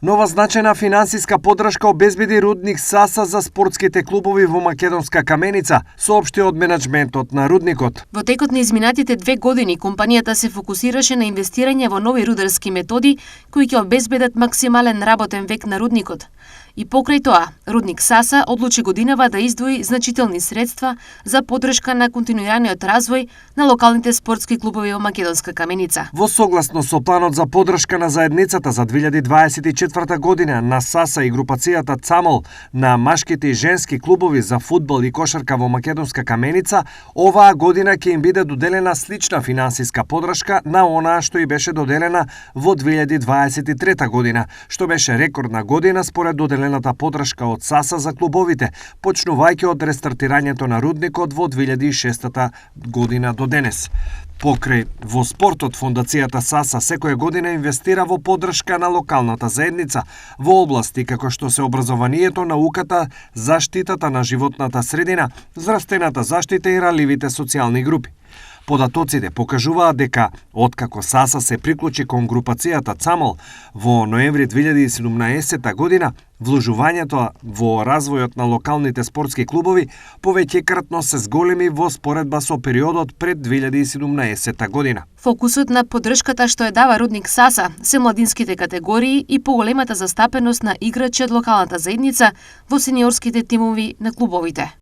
Нова значајна финансиска поддршка обезбеди Рудник Саса за спортските клубови во Македонска Каменица, соопшти од менаџментот на рудникот. Во текот на изминатите 2 години, компанијата се фокусираше на инвестирање во нови рударски методи кои ќе обезбедат максимален работен век на рудникот. И покрај тоа, Рудник Саса одлучи годинава да издвои значителни средства за поддршка на континуираниот развој на локалните спортски клубови во Македонска Каменица. Во согласно со планот за поддршка на заедницата за 2024 година на Саса и групацијата ЦАМОЛ на машките и женски клубови за фудбал и кошарка во Македонска Каменица, оваа година ќе им биде доделена слична финансиска поддршка на онаа што и беше доделена во 2023 година, што беше рекордна година според доделената поддршка од Саса за клубовите, почнувајќи од рестартирањето на рудникот во 2006 година до денес. Покрај во спортот, фондацијата Саса секоја година инвестира во поддршка на локалната заедница во области како што се образованието, науката, заштитата на животната средина, здравствената заштита и ранливите социјални групи. Податоците покажуваат дека откако Саса се приклучи кон групацијата ЦАМОЛ во ноември 2017 година, вложувањето во развојот на локалните спортски клубови повеќекратно се зголеми во споредба со периодот пред 2017 година. Фокусот на поддршката што ја дава Рудник Саса се младинските категории и поголемата застапеност на играчи од локалната заедница во сениорските тимови на клубовите.